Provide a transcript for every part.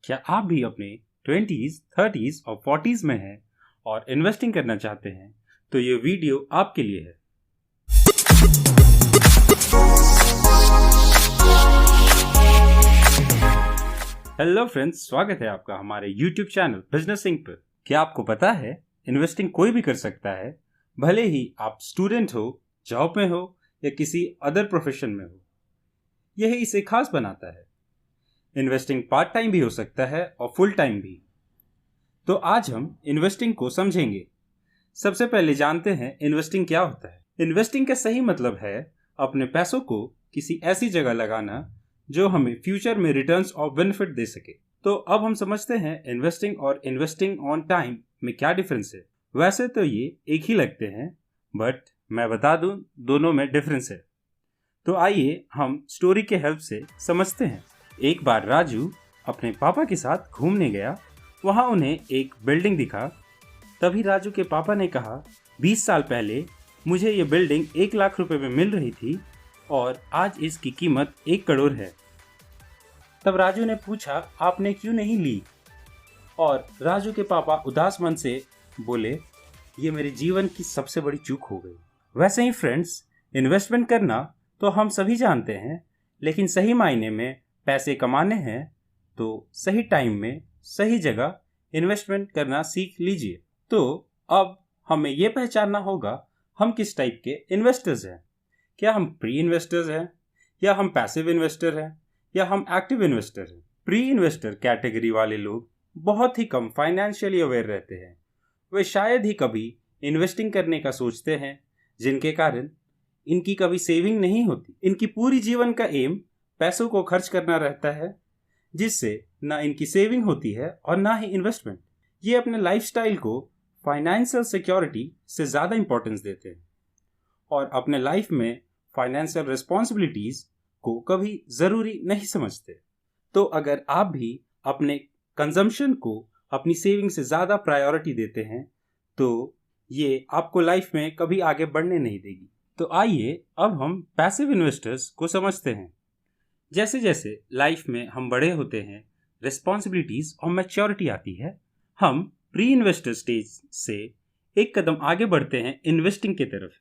क्या आप भी अपने 20s, 30s और 40s में हैं और इन्वेस्टिंग करना चाहते हैं तो ये वीडियो आपके लिए है। हेलो फ्रेंड्स, स्वागत है आपका हमारे YouTube चैनल बिजनेस इंक पर। क्या आपको पता है इन्वेस्टिंग कोई भी कर सकता है, भले ही आप स्टूडेंट हो, जॉब में हो या किसी अदर प्रोफेशन में हो। यही इसे खास बनाता है। इन्वेस्टिंग पार्ट टाइम भी हो सकता है और फुल टाइम भी। तो आज हम इन्वेस्टिंग को समझेंगे। सबसे पहले जानते हैं इन्वेस्टिंग क्या होता है। इन्वेस्टिंग का सही मतलब है अपने पैसों को किसी ऐसी जगह लगाना जो हमें फ्यूचर में रिटर्न्स और बेनिफिट दे सके। तो अब हम समझते हैं इन्वेस्टिंग और इन्वेस्टिंग ऑन टाइम में क्या डिफरेंस है। वैसे तो ये एक ही लगते हैं, बट मैं बता दूं दोनों में डिफरेंस है। तो आइए हम स्टोरी के हेल्प से समझते हैं। एक बार राजू अपने पापा के साथ घूमने गया। वहाँ उन्हें एक बिल्डिंग दिखा। तभी राजू के पापा ने कहा, 20 साल पहले मुझे ये बिल्डिंग 1 लाख रुपए में मिल रही थी और आज इसकी कीमत 1 करोड़ है। तब राजू ने पूछा, आपने क्यों नहीं ली? और राजू के पापा उदास मन से बोले, ये मेरे जीवन की सबसे बड़ी चूक हो गई। वैसे ही फ्रेंड्स, इन्वेस्टमेंट करना तो हम सभी जानते हैं, लेकिन सही मायने में पैसे कमाने हैं तो सही टाइम में सही जगह इन्वेस्टमेंट करना सीख लीजिए। तो अब हमें यह पहचानना होगा हम किस टाइप के इन्वेस्टर्स हैं। क्या हम प्री इन्वेस्टर्स हैं, या हम पैसिव इन्वेस्टर हैं, या हम एक्टिव इन्वेस्टर हैं। प्री इन्वेस्टर कैटेगरी वाले लोग बहुत ही कम फाइनेंशियली अवेयर रहते हैं। वे शायद ही कभी इन्वेस्टिंग करने का सोचते हैं, जिनके कारण इनकी कभी सेविंग नहीं होती। इनकी पूरी जीवन का एम पैसों को खर्च करना रहता है, जिससे ना इनकी सेविंग होती है और ना ही इन्वेस्टमेंट। ये अपने लाइफस्टाइल को फाइनेंशियल सिक्योरिटी से ज़्यादा इंपॉर्टेंस देते हैं और अपने लाइफ में फाइनेंशियल रिस्पॉन्सिबिलिटीज़ को कभी ज़रूरी नहीं समझते। तो अगर आप भी अपने कंजम्पशन को अपनी सेविंग से ज़्यादा प्रायोरिटी देते हैं तो ये आपको लाइफ में कभी आगे बढ़ने नहीं देगी। तो आइए अब हम पैसिव इन्वेस्टर्स को समझते हैं। जैसे जैसे लाइफ में हम बड़े होते हैं, रिस्पॉन्सिबिलिटीज और मैच्योरिटी आती है, हम प्री इन्वेस्टर स्टेज से एक कदम आगे बढ़ते हैं इन्वेस्टिंग की तरफ,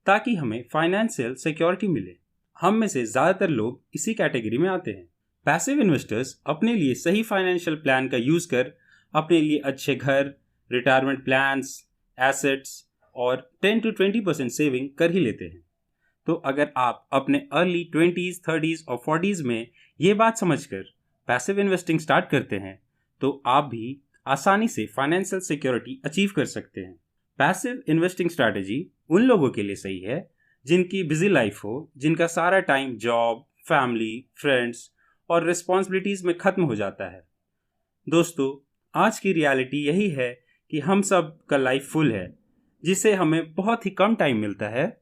ताकि हमें फाइनेंशियल सिक्योरिटी मिले। हम में से ज़्यादातर लोग इसी कैटेगरी में आते हैं। पैसिव इन्वेस्टर्स अपने लिए सही फाइनेंशियल प्लान का यूज़ कर अपने लिए अच्छे घर, रिटायरमेंट प्लान्स, एसेट्स और 10 to 20% सेविंग कर ही लेते हैं। तो अगर आप अपने अर्ली 20s, 30s और 40s में ये बात समझकर पैसिव इन्वेस्टिंग स्टार्ट करते हैं तो आप भी आसानी से फाइनेंशियल सिक्योरिटी अचीव कर सकते हैं। पैसिव इन्वेस्टिंग स्ट्रैटेजी उन लोगों के लिए सही है जिनकी बिजी लाइफ हो, जिनका सारा टाइम जॉब, फैमिली, फ्रेंड्स और रिस्पॉन्सिबिलिटीज़ में ख़त्म हो जाता है। दोस्तों, आज की रियलिटी यही है कि हम सब का लाइफ फुल है, जिससे हमें बहुत ही कम टाइम मिलता है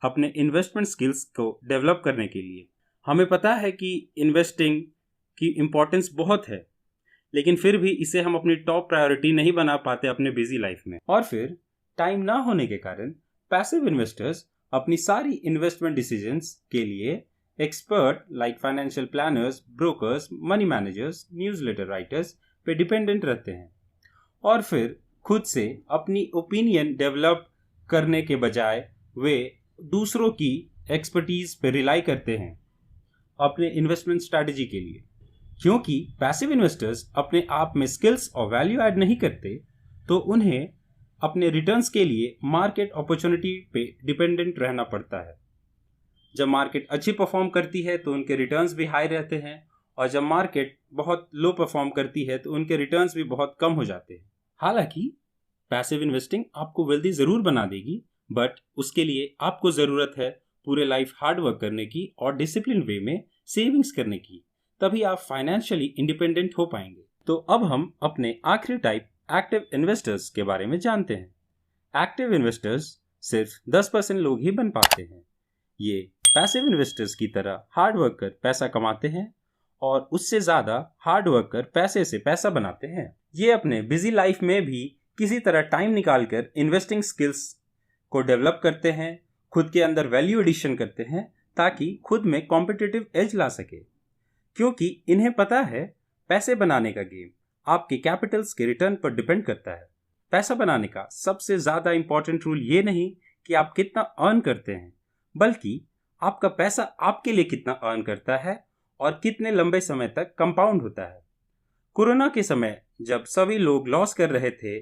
अपने इन्वेस्टमेंट स्किल्स को डेवलप करने के लिए। हमें पता है कि इन्वेस्टिंग की इम्पोर्टेंस बहुत है, लेकिन फिर भी इसे हम अपनी टॉप प्रायोरिटी नहीं बना पाते अपने बिजी लाइफ में। और फिर टाइम ना होने के कारण पैसिव इन्वेस्टर्स अपनी सारी इन्वेस्टमेंट डिसीजंस के लिए expert like financial planners, brokers, money managers, newsletter writers पे डिपेंडेंट रहते हैं और फिर खुद से अपनी ओपिनियन डेवलप करने के बजाय वे दूसरों की एक्सपर्टीज पे रिलाई करते हैं अपने इन्वेस्टमेंट स्ट्रैटेजी के लिए। क्योंकि पैसिव इन्वेस्टर्स अपने आप में स्किल्स और वैल्यू ऐड नहीं करते, तो उन्हें अपने रिटर्न्स के लिए मार्केट अपॉर्चुनिटी पे डिपेंडेंट रहना पड़ता है। जब मार्केट अच्छी परफॉर्म करती है तो उनके रिटर्न्स भी हाई रहते हैं, और जब मार्केट बहुत लो परफॉर्म करती है तो उनके रिटर्न्स भी बहुत कम हो जाते हैं। हालांकि पैसिव इन्वेस्टिंग आपको वेल्दी ज़रूर बना देगी, बट उसके लिए आपको ज़रूरत है पूरे लाइफ हार्ड वर्क करने की और डिसिप्लिन वे में सेविंग्स करने की। तभी आप फाइनेंशियली इंडिपेंडेंट हो पाएंगे। तो अब हम अपने आखिरी टाइप एक्टिव इन्वेस्टर्स के बारे में जानते हैं। एक्टिव इन्वेस्टर्स सिर्फ 10% लोग ही बन पाते हैं। ये पैसिव इन्वेस्टर्स की तरह हार्ड वर्क कर पैसा कमाते हैं और उससे ज़्यादा हार्ड वर्क कर पैसे से पैसा बनाते हैं। ये अपने बिजी लाइफ में भी किसी तरह टाइम निकाल कर इन्वेस्टिंग स्किल्स को डेवलप करते हैं, खुद के अंदर वैल्यू एडिशन करते हैं ताकि खुद में कॉम्पिटिटिव एज ला सके। क्योंकि इन्हें पता है पैसे बनाने का गेम आपके कैपिटल्स के रिटर्न पर डिपेंड करता है। पैसा बनाने का सबसे ज़्यादा इंपॉर्टेंट रूल ये नहीं कि आप कितना अर्न करते हैं, बल्कि आपका पैसा आपके लिए कितना अर्न करता है और कितने लंबे समय तक कंपाउंड होता है। कोरोना के समय जब सभी लोग लॉस कर रहे थे,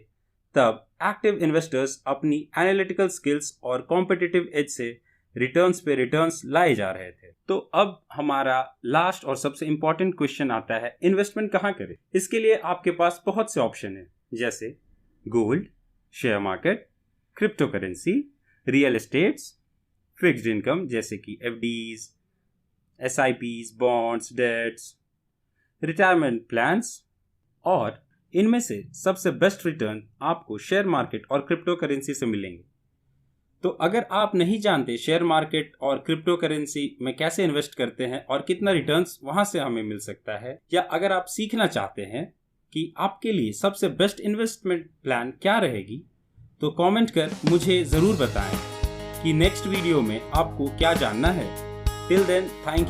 तब एक्टिव इन्वेस्टर्स अपनी एनालिटिकल स्किल्स और कॉम्पिटिटिव एज से रिटर्न्स पे रिटर्न्स लाए जा रहे थे। तो अब हमारा लास्ट और सबसे इंपॉर्टेंट क्वेश्चन आता है, इन्वेस्टमेंट कहाँ करें? इसके लिए आपके पास बहुत से ऑप्शन हैं, जैसे gold, share market, crypto currency, real estates, fixed income जैसे कि FDs, SIPs, bonds, debts, retirement plans, और इनमें से सबसे बेस्ट रिटर्न आपको शेयर मार्केट और क्रिप्टो करेंसी से मिलेंगे। तो अगर आप नहीं जानते शेयर मार्केट और क्रिप्टो करेंसी में कैसे इन्वेस्ट करते हैं और कितना रिटर्न्स वहां से हमें मिल सकता है, या अगर आप सीखना चाहते हैं कि आपके लिए सबसे बेस्ट इन्वेस्टमेंट प्लान क्या रहेगी, तो कमेंट कर मुझे ज़रूर बताएं कि नेक्स्ट वीडियो में आपको क्या जानना है। Till then, thank you.